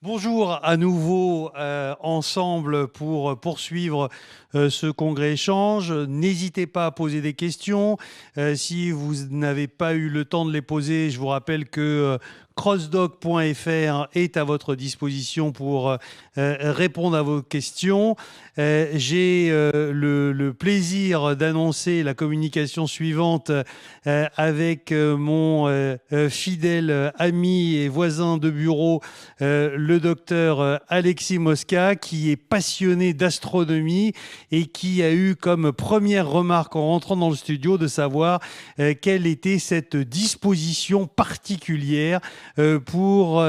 Bonjour à nouveau ensemble pour poursuivre ce congrès échange. N'hésitez pas à poser des questions. Si vous n'avez pas eu le temps de les poser, je vous rappelle que crossdoc.fr est à votre disposition pour répondre à vos questions. J'ai le plaisir d'annoncer la communication suivante avec mon fidèle ami et voisin de bureau, le docteur Alexis Mosca, qui est passionné d'astronomie et qui a eu comme première remarque en rentrant dans le studio de savoir quelle était cette disposition particulière pour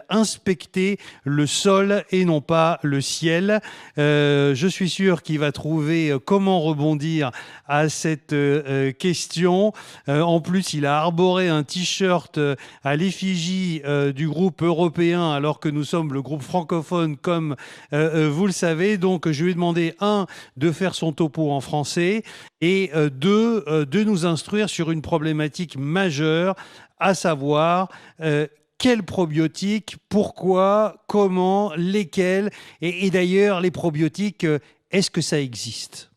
inspecter le sol et non pas le ciel. Je suis sûr qu'il va trouver comment rebondir à cette question. En plus, il a arboré un t-shirt à l'effigie du groupe européen, alors que nous sommes le groupe francophone, comme vous le savez. Donc, je lui ai demandé, un, de faire son topo en français, et deux, de nous instruire sur une problématique majeure, à savoir quels probiotiques, pourquoi, comment, lesquels, et d'ailleurs, les probiotiques, est-ce que ça existe ?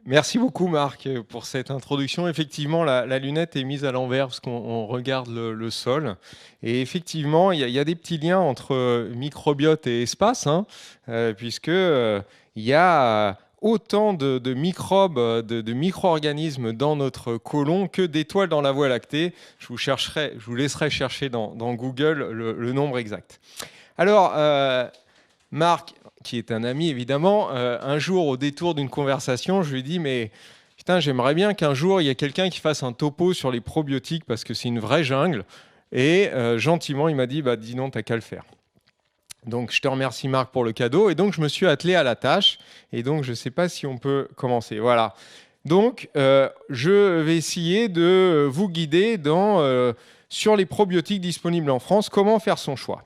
Merci beaucoup Marc pour cette introduction. Effectivement, la lunette est mise à l'envers parce qu'on regarde le sol. Et effectivement, il y a des petits liens entre microbiote et espace, puisque il y a autant de microbes, de micro-organismes dans notre côlon que d'étoiles dans la Voie lactée. Je vous laisserai chercher dans Google le nombre exact. Alors, Marc, qui est un ami évidemment, un jour au détour d'une conversation, je lui ai dit mais putain, j'aimerais bien qu'un jour il y ait quelqu'un qui fasse un topo sur les probiotiques parce que c'est une vraie jungle. Et gentiment il m'a dit bah dis non, t'as qu'à le faire. Donc je te remercie Marc pour le cadeau et donc je me suis attelé à la tâche et donc je ne sais pas si on peut commencer. Voilà. Donc je vais essayer de vous guider sur les probiotiques disponibles en France, comment faire son choix.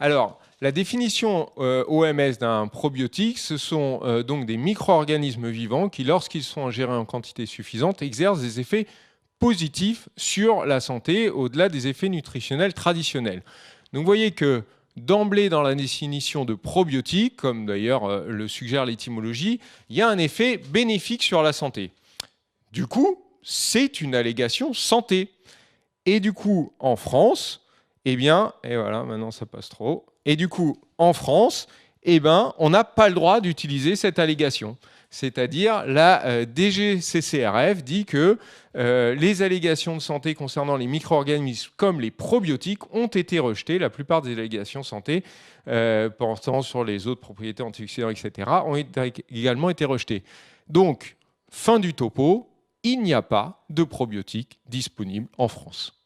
Alors, la définition OMS d'un probiotique, ce sont donc des micro-organismes vivants qui, lorsqu'ils sont ingérés en quantité suffisante, exercent des effets positifs sur la santé au-delà des effets nutritionnels traditionnels. Donc vous voyez que d'emblée dans la définition de probiotique, comme d'ailleurs le suggère l'étymologie, il y a un effet bénéfique sur la santé. Du coup, c'est une allégation santé. Et du coup, en France, eh bien, et voilà, maintenant ça passe trop. Et du coup, en France, eh ben, on n'a pas le droit d'utiliser cette allégation. C'est-à-dire, la DGCCRF dit que les allégations de santé concernant les micro-organismes comme les probiotiques ont été rejetées. La plupart des allégations santé portant sur les autres propriétés antioxydantes, etc., ont également été rejetées. Donc, fin du topo, il n'y a pas de probiotiques disponibles en France.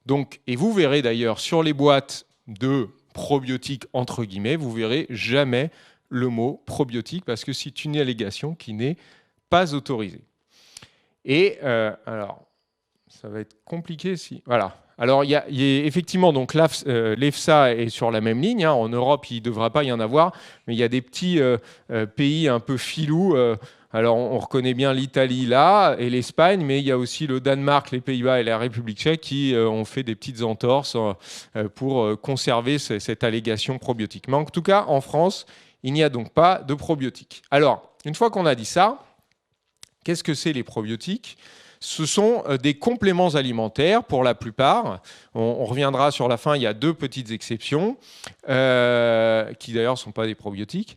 Donc, et vous verrez d'ailleurs sur les boîtes de probiotiques, entre guillemets, vous verrez jamais le mot probiotique parce que c'est une allégation qui n'est pas autorisée. Et alors, ça va être compliqué si... Voilà. Alors, il y a effectivement, donc l'EFSA est sur la même ligne. En Europe, il ne devra pas y en avoir, mais il y a des petits pays un peu filous. Alors, on reconnaît bien l'Italie là et l'Espagne, mais il y a aussi le Danemark, les Pays-Bas et la République tchèque qui ont fait des petites entorses pour conserver cette allégation probiotique. Mais en tout cas, en France, il n'y a donc pas de probiotiques. Alors, une fois qu'on a dit ça, qu'est-ce que c'est les probiotiques ? Ce sont des compléments alimentaires pour la plupart. On reviendra sur la fin, il y a deux petites exceptions, qui d'ailleurs ne sont pas des probiotiques,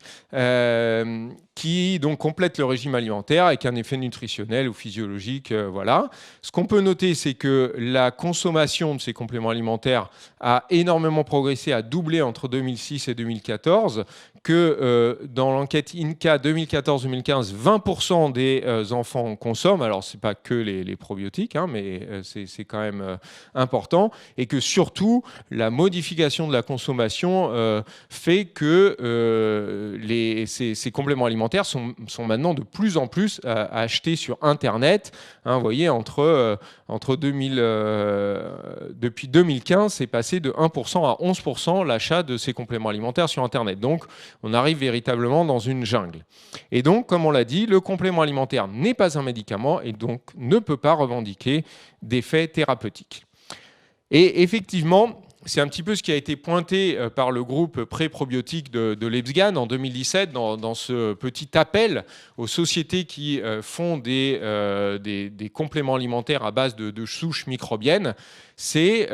qui donc complètent le régime alimentaire avec un effet nutritionnel ou physiologique. Voilà. Ce qu'on peut noter, c'est que la consommation de ces compléments alimentaires a énormément progressé, a doublé entre 2006 et 2014, que dans l'enquête INCA 2014-2015, 20% des enfants consomment, alors ce n'est pas que les probiotiques, mais c'est quand même important, et que surtout, la modification de la consommation fait que ces compléments alimentaires sont maintenant de plus en plus achetés sur Internet. Vous voyez, depuis 2015, c'est passé de 1% à 11% l'achat de ces compléments alimentaires sur Internet. Donc, on arrive véritablement dans une jungle. Et donc, comme on l'a dit, le complément alimentaire n'est pas un médicament et donc ne peut pas revendiquer d'effets thérapeutiques. Et effectivement, c'est un petit peu ce qui a été pointé par le groupe pré-probiotique de l'EBSGAN en 2017 dans ce petit appel aux sociétés qui font des compléments alimentaires à base de souches microbiennes. C'est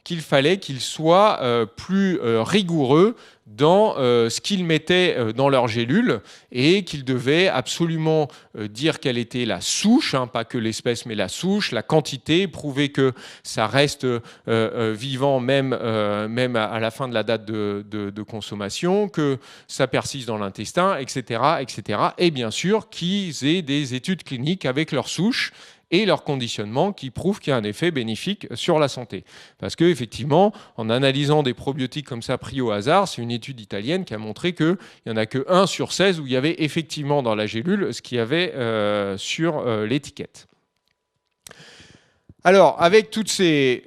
qu'il fallait qu'ils soient plus rigoureux dans ce qu'ils mettaient dans leurs gélules et qu'ils devaient absolument dire quelle était la souche, hein, pas que l'espèce mais la souche, la quantité, prouver que ça reste vivant même à la fin de la date de consommation, que ça persiste dans l'intestin, etc., etc. Et bien sûr qu'ils aient des études cliniques avec leurs souches et leur conditionnement qui prouvent qu'il y a un effet bénéfique sur la santé. Parce qu'effectivement, en analysant des probiotiques comme ça pris au hasard, c'est une étude italienne qui a montré qu'il n'y en a que 1 sur 16 où il y avait effectivement dans la gélule ce qu'il y avait sur l'étiquette. Alors, avec toutes ces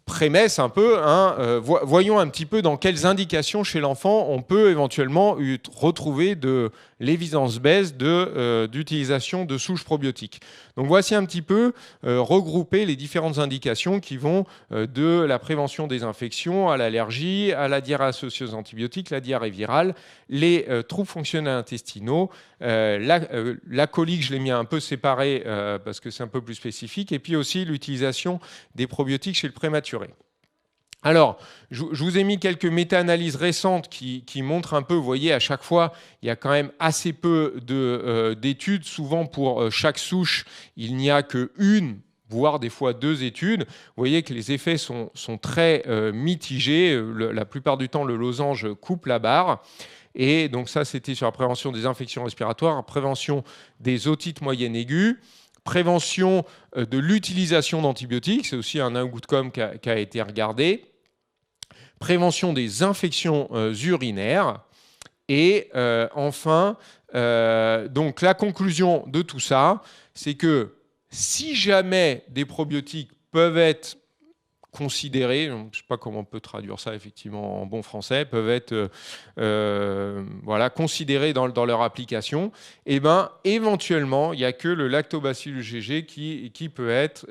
prémesses un peu, hein, voyons un petit peu dans quelles indications chez l'enfant on peut éventuellement retrouver de l'évidence-base d'utilisation de souches probiotiques. Donc voici un petit peu regrouper les différentes indications qui vont de la prévention des infections à l'allergie, à la diarrhée associée aux antibiotiques, la diarrhée virale, les troubles fonctionnels intestinaux, la colique, je l'ai mis un peu séparé parce que c'est un peu plus spécifique, et puis aussi l'utilisation des probiotiques chez le prématuré. Alors, je vous ai mis quelques méta-analyses récentes qui montrent un peu, vous voyez, à chaque fois, il y a quand même assez peu d'études. Souvent, pour chaque souche, il n'y a qu'une, voire des fois 2 études. Vous voyez que les effets sont très mitigés. La plupart du temps, le losange coupe la barre. Et donc ça, c'était sur la prévention des infections respiratoires, prévention des otites moyennes aiguës, prévention de l'utilisation d'antibiotiques, c'est aussi un outcome qui a été regardé, prévention des infections urinaires, et enfin, donc la conclusion de tout ça, c'est que si jamais des probiotiques peuvent être considérés, je ne sais pas comment on peut traduire ça effectivement en bon français, peuvent être voilà, considérés dans leur application, et ben, éventuellement, il n'y a que le Lactobacillus GG qui peut être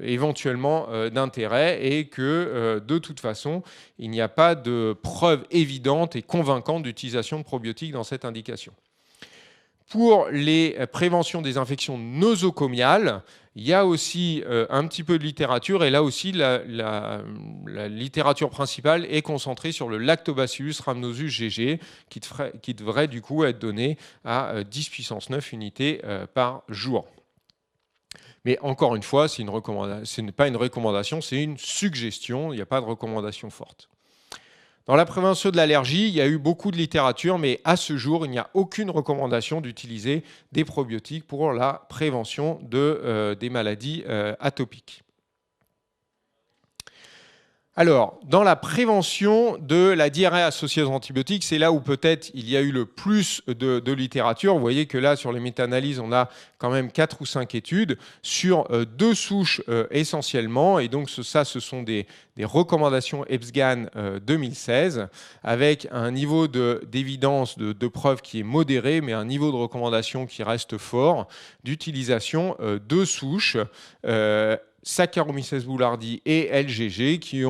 éventuellement d'intérêt, et que de toute façon, il n'y a pas de preuve évidente et convaincante d'utilisation de probiotiques dans cette indication. Pour les préventions des infections nosocomiales, il y a aussi un petit peu de littérature, et là aussi la littérature principale est concentrée sur le Lactobacillus rhamnosus GG qui devrait du coup être donné à 10 puissance 9 unités par jour. Mais encore une fois, ce n'est pas une recommandation, c'est une suggestion, il n'y a pas de recommandation forte. Dans la prévention de l'allergie, il y a eu beaucoup de littérature, mais à ce jour, il n'y a aucune recommandation d'utiliser des probiotiques pour la prévention des maladies atopiques. Alors, dans la prévention de la diarrhée associée aux antibiotiques, c'est là où peut-être il y a eu le plus de littérature. Vous voyez que là, sur les méta-analyses, on a quand même 4 ou 5 études sur 2 souches essentiellement. Et donc, ce sont des recommandations EBSGAN 2016 avec un niveau d'évidence, de preuve qui est modéré, mais un niveau de recommandation qui reste fort d'utilisation de souches Saccharomyces boulardii et LGG qui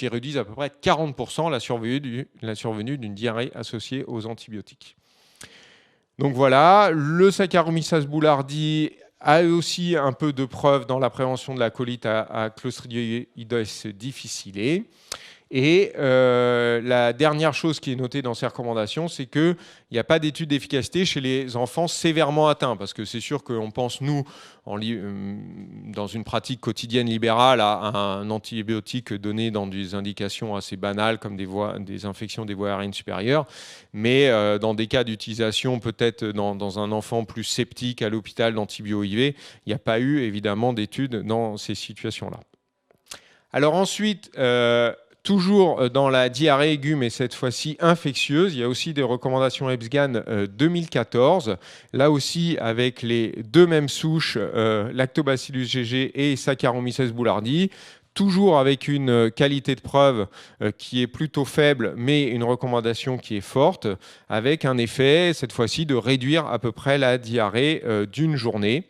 réduisent à peu près 40% la survenue d'une diarrhée associée aux antibiotiques. Donc voilà, le Saccharomyces boulardii a aussi un peu de preuves dans la prévention de la colite à Clostridioides difficile. Et la dernière chose qui est notée dans ces recommandations, c'est qu'il n'y a pas d'étude d'efficacité chez les enfants sévèrement atteints, parce que c'est sûr qu'on pense, nous, dans une pratique quotidienne libérale, à un antibiotique donné dans des indications assez banales, comme des infections des voies aériennes supérieures, mais dans des cas d'utilisation, peut-être dans un enfant plus sceptique à l'hôpital d'antibio-IV, il n'y a pas eu, évidemment, d'études dans ces situations-là. Alors ensuite, toujours dans la diarrhée aiguë, mais cette fois-ci infectieuse, il y a aussi des recommandations EBSGAN 2014, là aussi avec les 2 mêmes souches, Lactobacillus GG et Saccharomyces boulardii, toujours avec une qualité de preuve qui est plutôt faible, mais une recommandation qui est forte, avec un effet, cette fois-ci, de réduire à peu près la diarrhée d'une journée.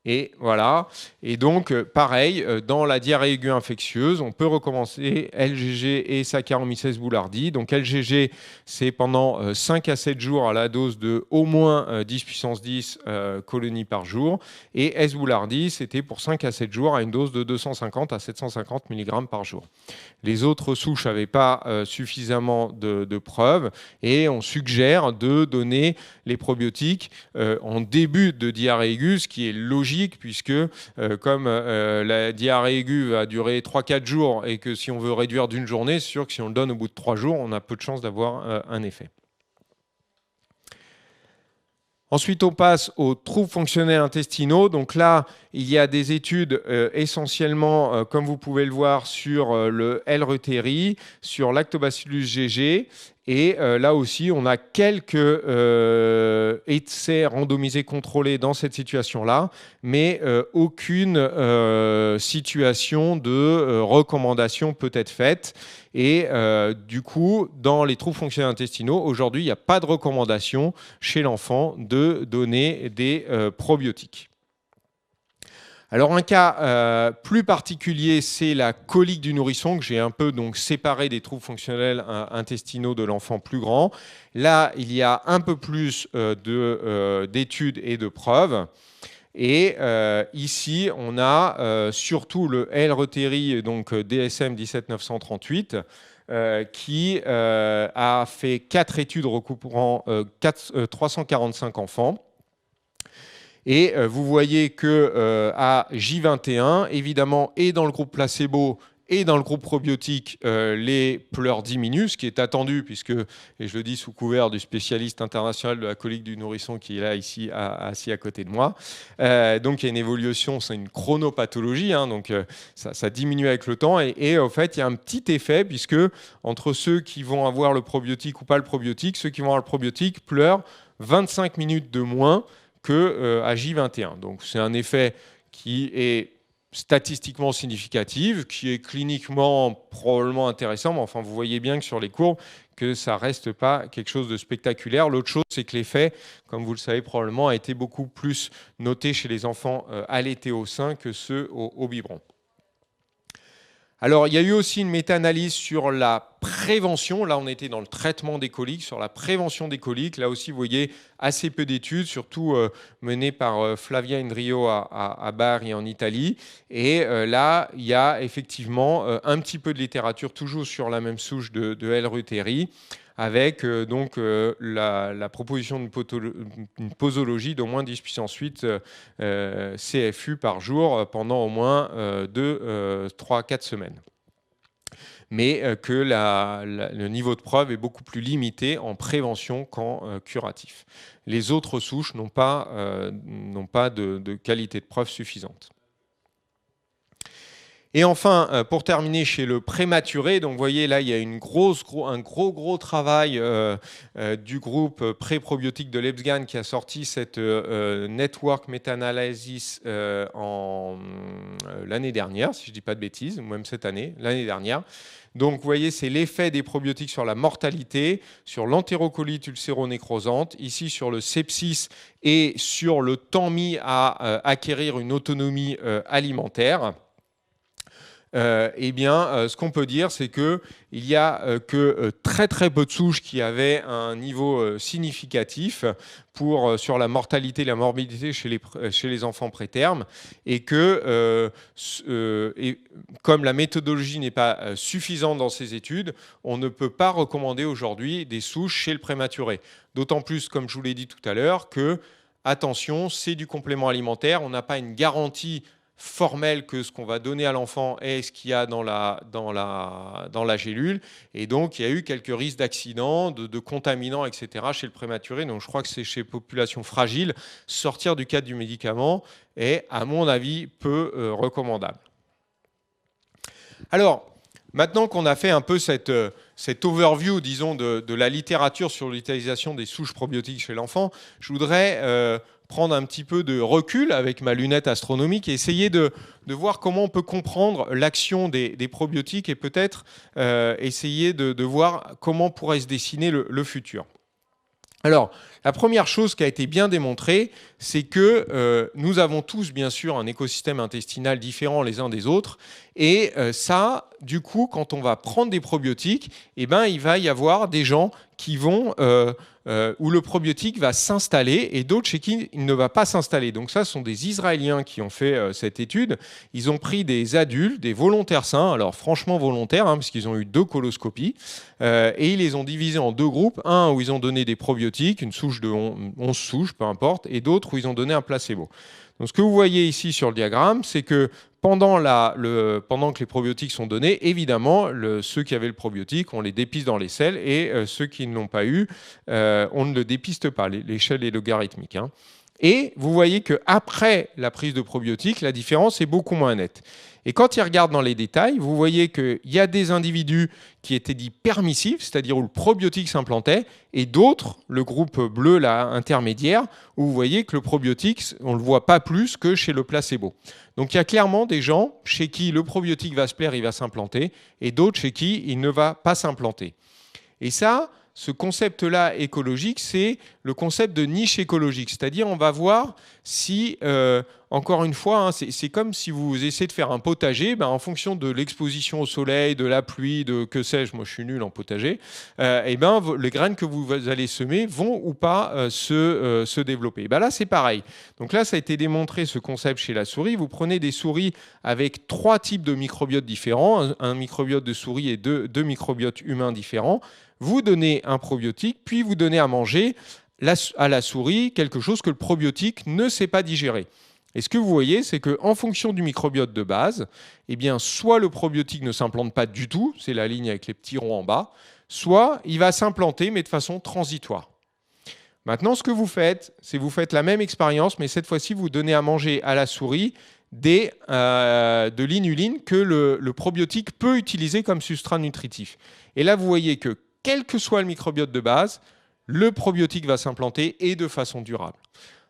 Et voilà. Et donc, pareil, dans la diarrhée aiguë infectieuse, on peut recommencer LGG et Saccharomyces boulardii. Donc, LGG, c'est pendant 5 à 7 jours à la dose de au moins 10 puissance 10 colonies par jour. Et S. boulardii, c'était pour 5 à 7 jours à une dose de 250 à 750 mg par jour. Les autres souches n'avaient pas suffisamment de preuves et on suggère de donner les probiotiques en début de diarrhée aiguë, ce qui est logique puisque comme la diarrhée aiguë va durer 3-4 jours et que si on veut réduire d'une journée, c'est sûr que si on le donne au bout de 3 jours, on a peu de chances d'avoir un effet. Ensuite, on passe aux troubles fonctionnels intestinaux. Donc là, il y a des études essentiellement, comme vous pouvez le voir, sur le L. reuteri, sur Lactobacillus GG. Et là aussi, on a quelques essais randomisés contrôlés dans cette situation-là, mais aucune situation de recommandation peut être faite. Et du coup, dans les troubles fonctionnels intestinaux, aujourd'hui, il n'y a pas de recommandation chez l'enfant de donner des probiotiques. Alors un cas plus particulier, c'est la colique du nourrisson que j'ai un peu donc séparé des troubles fonctionnels intestinaux de l'enfant plus grand. Là, il y a un peu plus d'études et de preuves. Et ici, on a surtout le L. reuteri, donc DSM 17938, qui a fait 4 études recouvrant 345 enfants. Et vous voyez que à J21, évidemment, et dans le groupe placebo et dans le groupe probiotique, les pleurs diminuent, ce qui est attendu, puisque, et je le dis sous couvert du spécialiste international de la colique du nourrisson qui est là, ici, assis à côté de moi. Donc, il y a une évolution, c'est une chronopathologie, hein, donc ça diminue avec le temps. Et en fait, il y a un petit effet, puisque entre ceux qui vont avoir le probiotique ou pas le probiotique, ceux qui vont avoir le probiotique pleurent 25 minutes de moins qu'à J21. Donc c'est un effet qui est statistiquement significatif, qui est cliniquement probablement intéressant, mais enfin vous voyez bien que sur les courbes, que ça ne reste pas quelque chose de spectaculaire. L'autre chose, c'est que l'effet, comme vous le savez probablement, a été beaucoup plus noté chez les enfants allaités au sein que ceux au biberon. Alors, il y a eu aussi une méta-analyse sur la prévention. Là, on était dans le traitement des coliques, sur la prévention des coliques. Là aussi, vous voyez assez peu d'études, surtout menées par Flavia Indrio à Bari en Italie. Et là, il y a effectivement un petit peu de littérature, toujours sur la même souche de L. reuteri, avec donc la proposition d'une posologie d'au moins 10 puissance 8 CFU par jour pendant au moins 3-4 semaines. Mais que le niveau de preuve est beaucoup plus limité en prévention qu'en curatif. Les autres souches n'ont pas de qualité de preuve suffisante. Et enfin, pour terminer, chez le prématuré, donc vous voyez là, il y a un gros travail du groupe pré-probiotique de Lebsgan qui a sorti cette network meta-analysis l'année dernière, si je ne dis pas de bêtises, ou même cette année, l'année dernière. Donc vous voyez, c'est l'effet des probiotiques sur la mortalité, sur l'entérocolite ulcéro-nécrosante, ici sur le sepsis et sur le temps mis à acquérir une autonomie alimentaire. Ce qu'on peut dire, c'est qu'il n'y a que très peu de souches qui avaient un niveau significatif sur la mortalité et la morbidité chez les enfants prétermes, et que comme la méthodologie n'est pas suffisante dans ces études, on ne peut pas recommander aujourd'hui des souches chez le prématuré. D'autant plus, comme je vous l'ai dit tout à l'heure, que, attention, c'est du complément alimentaire, on n'a pas une garantie formel que ce qu'on va donner à l'enfant est ce qu'il y a dans la gélule. Et donc, il y a eu quelques risques d'accidents, de contaminants, etc. chez le prématuré. Donc, je crois que c'est chez population fragile. Sortir du cadre du médicament est, à mon avis, peu recommandable. Alors, maintenant qu'on a fait un peu cette overview, disons, de la littérature sur l'utilisation des souches probiotiques chez l'enfant, je voudrais prendre un petit peu de recul avec ma lunette astronomique et essayer de voir comment on peut comprendre l'action des probiotiques et peut-être essayer de voir comment pourrait se dessiner le futur. Alors, la première chose qui a été bien démontrée, c'est que nous avons tous, bien sûr, un écosystème intestinal différent les uns des autres. Et ça, du coup, quand on va prendre des probiotiques, eh ben, il va y avoir des gens qui vont, où le probiotique va s'installer et d'autres chez qui il ne va pas s'installer. Donc ça, ce sont des Israéliens qui ont fait cette étude. Ils ont pris des adultes, des volontaires sains, alors franchement volontaires, hein, parce qu'ils ont eu 2 coloscopies, et ils les ont divisés en 2 groupes. Un où ils ont donné des probiotiques, une souche de 11 souches, peu importe, et d'autres où ils ont donné un placebo. Donc ce que vous voyez ici sur le diagramme, c'est que pendant que les probiotiques sont donnés, évidemment, ceux qui avaient le probiotique, on les dépiste dans les selles, et ceux qui ne l'ont pas eu, on ne le dépiste pas. L'échelle est logarithmique, hein. Et vous voyez qu'après la prise de probiotiques, la différence est beaucoup moins nette. Et quand ils regardent dans les détails, vous voyez qu'il y a des individus qui étaient dits permissifs, c'est-à-dire où le probiotique s'implantait, et d'autres, le groupe bleu là, intermédiaire, où vous voyez que le probiotique, on ne le voit pas plus que chez le placebo. Donc il y a clairement des gens chez qui le probiotique va se plaire, il va s'implanter, et d'autres chez qui il ne va pas s'implanter. Et ça, ce concept-là écologique, c'est le concept de niche écologique. C'est-à-dire, on va voir si, encore une fois, hein, c'est comme si vous essayez de faire un potager, ben, en fonction de l'exposition au soleil, de la pluie, de que sais-je, moi je suis nul en potager, et ben, les graines que vous allez semer vont ou pas se développer. Ben là, c'est pareil. Donc là, ça a été démontré, ce concept chez la souris. Vous prenez des souris avec 3 types de microbiotes différents, un microbiote de souris et deux microbiotes humains différents. Vous donnez un probiotique, puis vous donnez à manger à la souris quelque chose que le probiotique ne sait pas digérer. Et ce que vous voyez, c'est qu'en fonction du microbiote de base, eh bien, soit le probiotique ne s'implante pas du tout, c'est la ligne avec les petits ronds en bas, soit il va s'implanter, mais de façon transitoire. Maintenant, ce que vous faites, c'est que vous faites la même expérience, mais cette fois-ci, vous donnez à manger à la souris de l'inuline que le probiotique peut utiliser comme substrat nutritif. Et là, vous voyez que quel que soit le microbiote de base, le probiotique va s'implanter et de façon durable.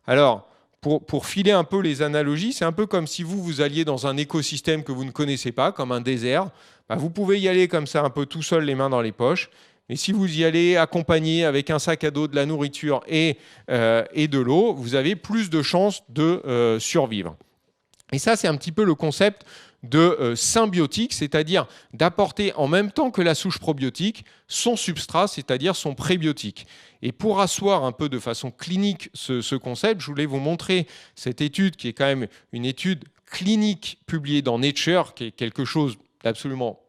Alors, pour filer un peu les analogies, c'est un peu comme si vous alliez dans un écosystème que vous ne connaissez pas, comme un désert. Bah, vous pouvez y aller comme ça, un peu tout seul, les mains dans les poches. Mais si vous y allez accompagné avec un sac à dos, de la nourriture et de l'eau, vous avez plus de chances de survivre. Et ça, c'est un petit peu le concept de symbiotique, c'est-à-dire d'apporter en même temps que la souche probiotique son substrat, c'est-à-dire son prébiotique. Et pour asseoir un peu de façon clinique ce concept, je voulais vous montrer cette étude qui est quand même une étude clinique publiée dans Nature, qui est quelque chose d'absolument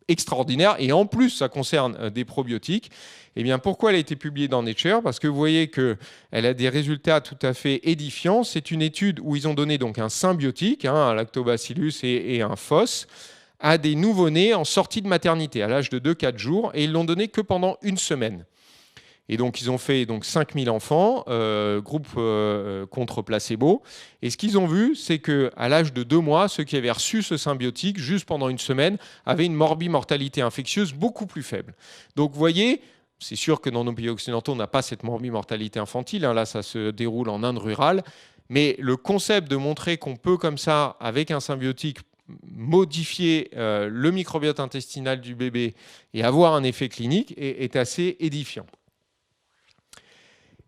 extraordinaire, et en plus ça concerne des probiotiques. Eh bien, pourquoi elle a été publiée dans Nature? Parce que vous voyez qu'elle a des résultats tout à fait édifiants. C'est une étude où ils ont donné donc un symbiotique, hein, un lactobacillus et un phos, à des nouveau-nés en sortie de maternité, à l'âge de 2-4 jours, et ils l'ont donné que pendant 1 semaine. Et donc, ils ont fait 5000 enfants, groupe contre placebo. Et ce qu'ils ont vu, c'est qu'à l'âge de 2 mois, ceux qui avaient reçu ce symbiotique, juste pendant 1 semaine, avaient une morbimortalité infectieuse beaucoup plus faible. Donc, vous voyez, c'est sûr que dans nos pays occidentaux, on n'a pas cette morbimortalité infantile. Hein, là, ça se déroule en Inde rurale. Mais le concept de montrer qu'on peut, comme ça, avec un symbiotique, modifier le microbiote intestinal du bébé et avoir un effet clinique est assez édifiant.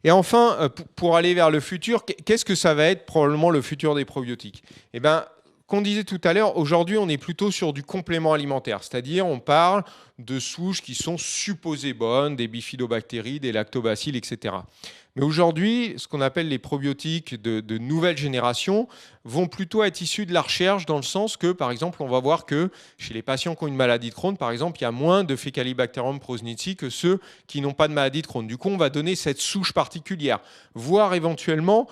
Et enfin, pour aller vers le futur, qu'est-ce que ça va être probablement le futur des probiotiques? Eh bien, qu'on disait tout à l'heure, aujourd'hui, on est plutôt sur du complément alimentaire, c'est-à-dire on parle de souches qui sont supposées bonnes, des bifidobactéries, des lactobacilles, etc. Mais aujourd'hui, ce qu'on appelle les probiotiques de nouvelle génération vont plutôt être issus de la recherche dans le sens que, par exemple, on va voir que chez les patients qui ont une maladie de Crohn, par exemple, il y a moins de Faecalibacterium prausnitzii que ceux qui n'ont pas de maladie de Crohn. Du coup, on va donner cette souche particulière, voire éventuellement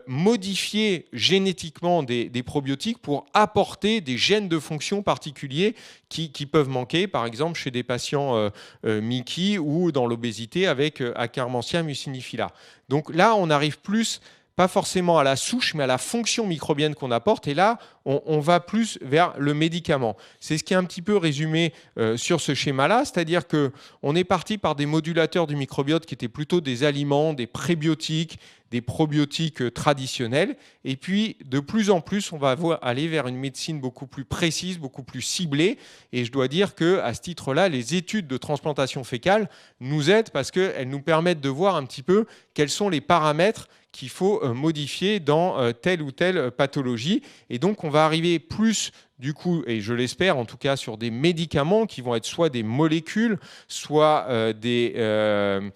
modifier génétiquement des probiotiques pour apporter des gènes de fonction particuliers qui peuvent manquer, par exemple chez des patients Mickey ou dans l'obésité avec Akkermansia mucinifila. Donc là, on arrive plus pas forcément à la souche, mais à la fonction microbienne qu'on apporte. Et là, on va plus vers le médicament. C'est ce qui est un petit peu résumé sur ce schéma-là, c'est-à-dire qu'on est parti par des modulateurs du microbiote qui étaient plutôt des aliments, des prébiotiques, des probiotiques traditionnels. Et puis, de plus en plus, on va aller vers une médecine beaucoup plus précise, beaucoup plus ciblée. Et je dois dire qu'à ce titre-là, les études de transplantation fécale nous aident parce qu'elles nous permettent de voir un petit peu quels sont les paramètres qu'il faut modifier dans telle ou telle pathologie. Et donc, on va arriver plus, du coup, et je l'espère en tout cas, sur des médicaments qui vont être soit des molécules, soit des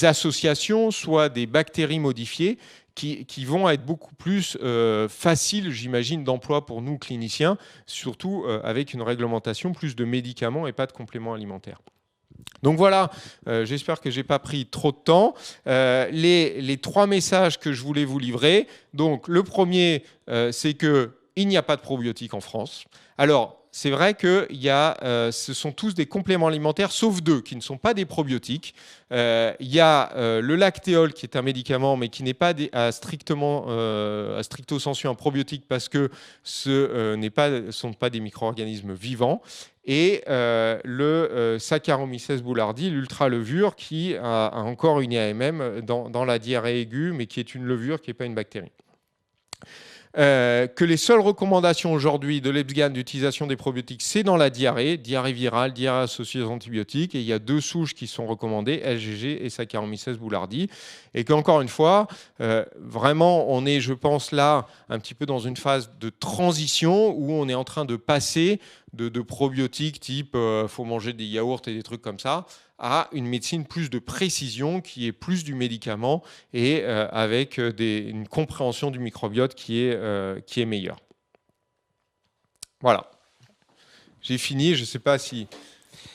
associations, soit des bactéries modifiées qui vont être beaucoup plus faciles, j'imagine, d'emploi pour nous cliniciens, surtout avec une réglementation plus de médicaments et pas de compléments alimentaires. Donc voilà, j'espère que je n'ai pas pris trop de temps. Les 3 messages que je voulais vous livrer. Donc le premier, c'est qu'il n'y a pas de probiotiques en France. Alors, c'est vrai que ce sont tous des compléments alimentaires, sauf 2 qui ne sont pas des probiotiques. Il y a le lactéol qui est un médicament, mais qui n'est pas à stricto sensu un probiotique parce que ce ne sont pas des micro-organismes vivants. Et le Saccharomyces boulardii, l'ultra-levure, qui a encore une IAMM dans la diarrhée aiguë, mais qui est une levure, qui n'est pas une bactérie. Que les seules recommandations aujourd'hui de l'EBSGAN d'utilisation des probiotiques, c'est dans la diarrhée virale, diarrhée associée aux antibiotiques. Et il y a 2 souches qui sont recommandées, LGG et Saccharomyces boulardii. Et qu'encore une fois, vraiment, on est, je pense, là, un petit peu dans une phase de transition où on est en train de passer de probiotiques type faut manger des yaourts et des trucs comme ça, à une médecine plus de précision qui est plus du médicament et avec une compréhension du microbiote qui est meilleure. Voilà. J'ai fini. Je ne sais pas si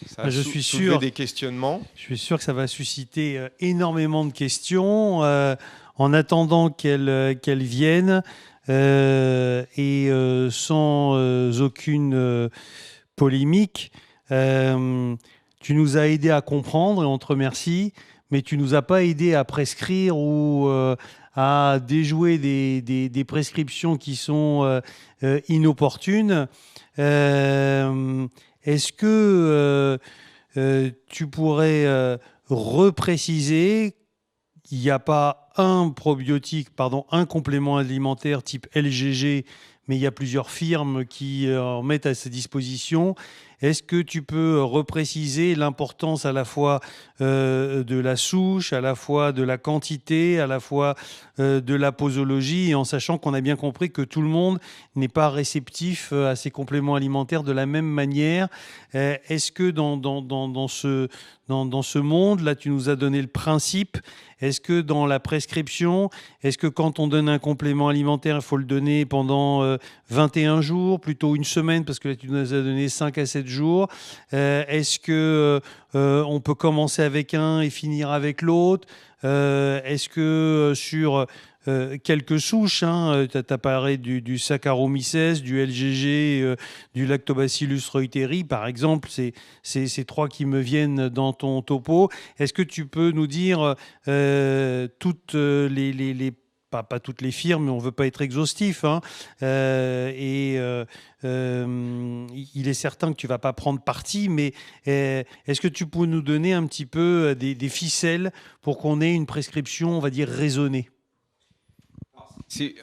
ça a soulevé des questionnements. Je suis sûr que ça va susciter énormément de questions. En attendant qu'elles viennent et sans aucune polémique, tu nous as aidé à comprendre et on te remercie, mais tu nous as pas aidé à prescrire ou à déjouer des prescriptions qui sont inopportunes. Est-ce que tu pourrais repréciser qu'il n'y a pas un complément alimentaire type LGG, mais il y a plusieurs firmes qui en mettent à sa disposition. Est-ce que tu peux repréciser l'importance à la fois de la souche, à la fois de la quantité, à la fois de la posologie, en sachant qu'on a bien compris que tout le monde n'est pas réceptif à ces compléments alimentaires de la même manière. Est-ce que dans ce monde, là, tu nous as donné le principe, est-ce que dans la prescription, est-ce que quand on donne un complément alimentaire, il faut le donner pendant 21 jours, plutôt une semaine, parce que là, tu nous as donné 5 à 7 jours. Est-ce que on peut commencer avec un et finir avec l'autre? Est-ce que sur quelques souches, tu as parlé du Saccharomyces, du LGG, du Lactobacillus reuteri, par exemple, c'est ces 3 qui me viennent dans ton topo. Est-ce que tu peux nous dire toutes pas toutes les firmes, mais on ne veut pas être exhaustif. Il est certain que tu ne vas pas prendre parti, mais est-ce que tu peux nous donner un petit peu des ficelles pour qu'on ait une prescription, on va dire, raisonnée?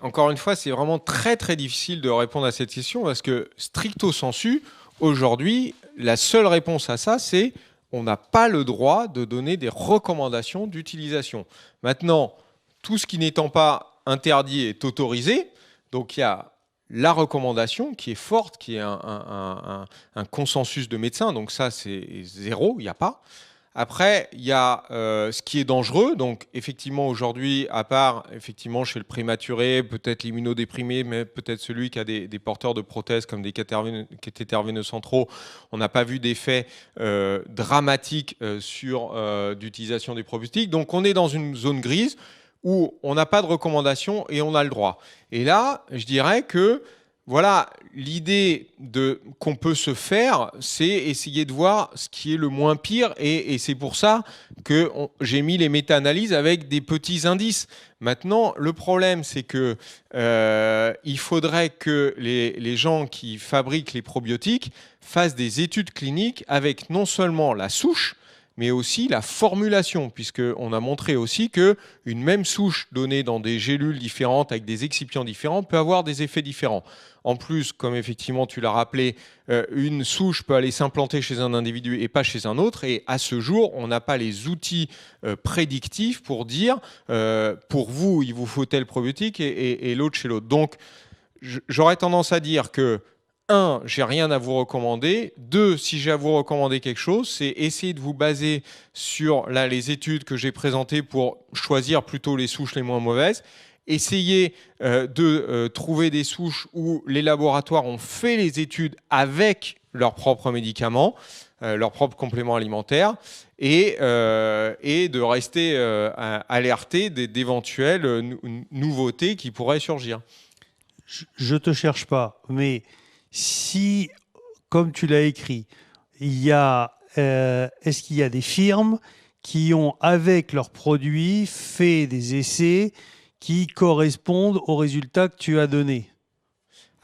Encore une fois, c'est vraiment très très difficile de répondre à cette question parce que stricto sensu, aujourd'hui, la seule réponse à ça, c'est on n'a pas le droit de donner des recommandations d'utilisation. Maintenant, tout ce qui n'étant pas interdit est autorisé. Donc il y a la recommandation qui est forte, qui est un consensus de médecins. Donc ça, c'est 0, il n'y a pas. Après, il y a ce qui est dangereux. Donc effectivement, aujourd'hui, à part effectivement chez le prématuré, peut-être l'immunodéprimé, mais peut-être celui qui a des porteurs de prothèses comme des cathéters veineux centraux, on n'a pas vu d'effet dramatique sur l'utilisation des probiotiques. Donc on est dans une zone grise où on n'a pas de recommandation et on a le droit. Et là, je dirais que voilà, l'idée qu'on peut se faire, c'est essayer de voir ce qui est le moins pire, et c'est pour ça que j'ai mis les méta-analyses avec des petits indices. Maintenant, le problème, c'est que il faudrait que les gens qui fabriquent les probiotiques fassent des études cliniques avec non seulement la souche, mais aussi la formulation, puisqu'on a montré aussi qu'une même souche donnée dans des gélules différentes avec des excipients différents peut avoir des effets différents. En plus, comme effectivement tu l'as rappelé, une souche peut aller s'implanter chez un individu et pas chez un autre. Et à ce jour, on n'a pas les outils prédictifs pour dire pour vous, il vous faut tel probiotique et l'autre chez l'autre. Donc, j'aurais tendance à dire que 1, j'ai rien à vous recommander. 2, si j'ai à vous recommander quelque chose, c'est essayer de vous baser sur les études que j'ai présentées pour choisir plutôt les souches les moins mauvaises. Essayez de trouver des souches où les laboratoires ont fait les études avec leurs propres médicaments, leurs propres compléments alimentaires, et de rester alerté d'éventuelles nouveautés qui pourraient surgir. Je ne te cherche pas, mais si, comme tu l'as écrit, est-ce qu'il y a des firmes qui ont, avec leurs produits, fait des essais qui correspondent aux résultats que tu as donnés?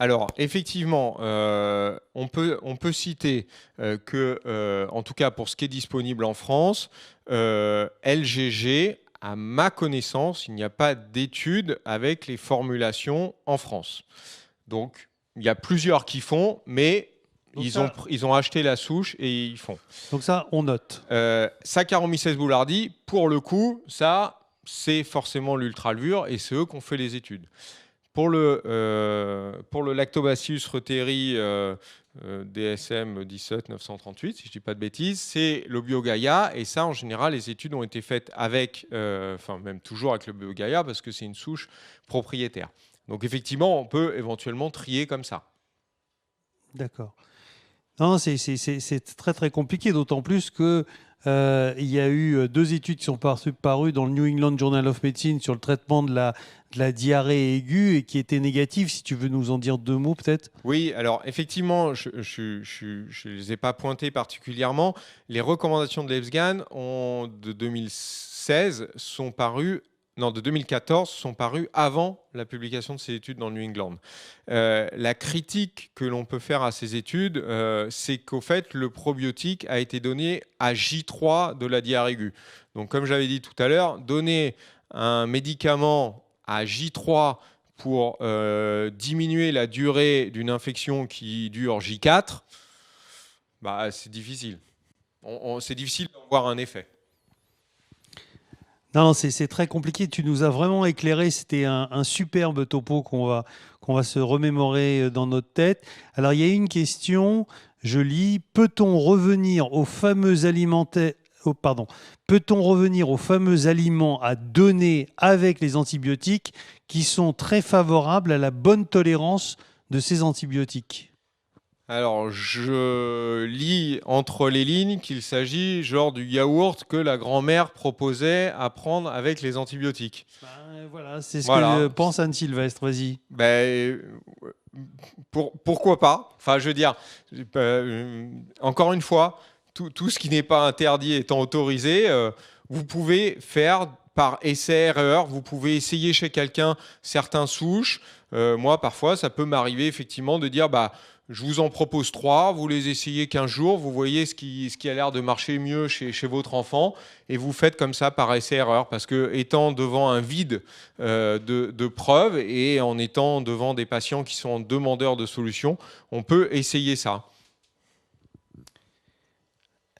Alors, effectivement, on peut citer que, en tout cas pour ce qui est disponible en France, LGG, à ma connaissance, il n'y a pas d'études avec les formulations en France. Donc, il y a plusieurs qui font, mais ils ont acheté la souche et ils font. Donc ça, on note. Saccharomyces boulardii, pour le coup, ça, c'est forcément l'ultralevure et c'est eux qui ont fait les études. Pour le Lactobacillus reuteri DSM 17938, si je ne dis pas de bêtises, c'est le BioGaia. Et ça, en général, les études ont été faites avec, même toujours avec le BioGaia, parce que c'est une souche propriétaire. Donc effectivement, on peut éventuellement trier comme ça. D'accord. Non, c'est très très compliqué, d'autant plus que il y a eu 2 études qui sont parues dans le New England Journal of Medicine sur le traitement de la diarrhée aiguë et qui étaient négatives. Si tu veux nous en dire 2 mots peut-être. Oui, alors effectivement, je ne les ai pas pointées particulièrement. Les recommandations de l'EFSGAN de 2016 sont parues, non, de 2014 sont parues avant la publication de ces études dans le New England. La critique que l'on peut faire à ces études, c'est qu'au fait, le probiotique a été donné à J3 de la diarrhée aiguë. Donc, comme j'avais dit tout à l'heure, donner un médicament à J3 pour diminuer la durée d'une infection qui dure J4, c'est difficile. C'est difficile d'en voir un effet. Non, c'est très compliqué. Tu nous as vraiment éclairé. C'était un superbe topo qu'on va se remémorer dans notre tête. Alors, il y a une question. Je lis. Peut-on revenir aux fameux peut-on revenir aux fameux aliments à donner avec les antibiotiques qui sont très favorables à la bonne tolérance de ces antibiotiques? Alors, je lis entre les lignes qu'il s'agit genre du yaourt que la grand-mère proposait à prendre avec les antibiotiques. Voilà, c'est ce que pense Anne Sylvestre, vas-y. Pourquoi pas? Enfin, je veux dire, encore une fois, tout ce qui n'est pas interdit étant autorisé, vous pouvez faire par essai-erreur, vous pouvez essayer chez quelqu'un certaines souches. Moi, parfois, ça peut m'arriver effectivement de dire, je vous en propose 3, vous les essayez 15 jours, vous voyez ce qui a l'air de marcher mieux chez votre enfant, et vous faites comme ça par essai-erreur, parce que étant devant un vide de preuves et en étant devant des patients qui sont demandeurs de solutions, on peut essayer ça.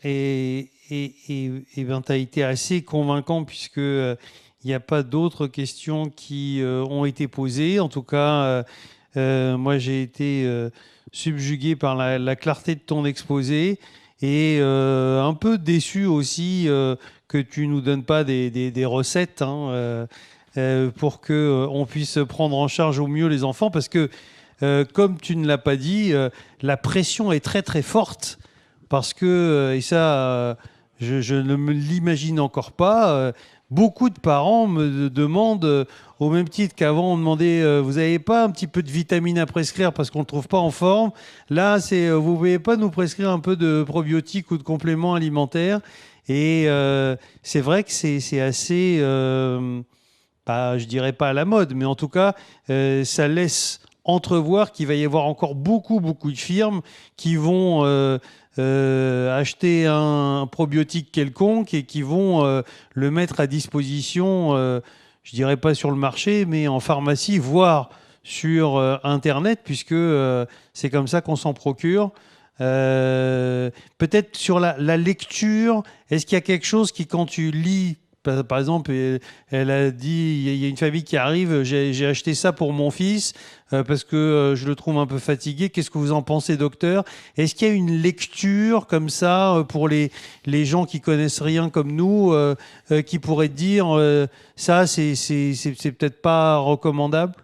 Et ben, tu as été assez convaincant puisque il n'y a pas d'autres questions qui ont été posées. En tout cas, moi, j'ai été subjugué par la clarté de ton exposé et un peu déçu aussi que tu nous donnes pas des recettes pour qu'on puisse prendre en charge au mieux les enfants parce que, comme tu ne l'as pas dit, la pression est très très forte parce que, et ça, je ne me l'imagine encore pas, beaucoup de parents me demandent au même titre qu'avant, on demandait vous n'avez pas un petit peu de vitamine à prescrire parce qu'on ne le trouve pas en forme. Là, c'est vous ne pouvez pas nous prescrire un peu de probiotiques ou de compléments alimentaires. Et c'est vrai que c'est assez, je dirais pas à la mode, mais en tout cas, ça laisse entrevoir qu'il va y avoir encore beaucoup, beaucoup de firmes qui vont acheter un probiotique quelconque et qui vont le mettre à disposition, je dirais pas sur le marché, mais en pharmacie, voire sur Internet, puisque c'est comme ça qu'on s'en procure. Peut-être sur la lecture, est-ce qu'il y a quelque chose qui, quand tu lis, par exemple, elle a dit, il y a une famille qui arrive, j'ai acheté ça pour mon fils parce que je le trouve un peu fatigué. Qu'est-ce que vous en pensez, docteur? Est-ce qu'il y a une lecture comme ça pour les gens qui connaissent rien comme nous, qui pourraient dire ça, c'est peut-être pas recommandable?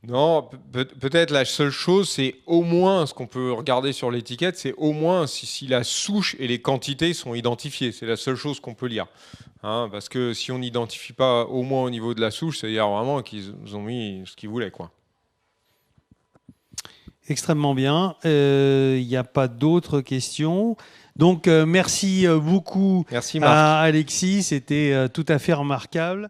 Non, peut-être la seule chose, c'est au moins ce qu'on peut regarder sur l'étiquette, c'est au moins si la souche et les quantités sont identifiées. C'est la seule chose qu'on peut lire. Hein, parce que si on n'identifie pas au moins au niveau de la souche, c'est-à-dire vraiment qu'ils ont mis ce qu'ils voulaient, quoi. Extrêmement bien. Il n'y a pas d'autres questions. Donc, merci beaucoup Merci Marc. à Alexis. C'était tout à fait remarquable.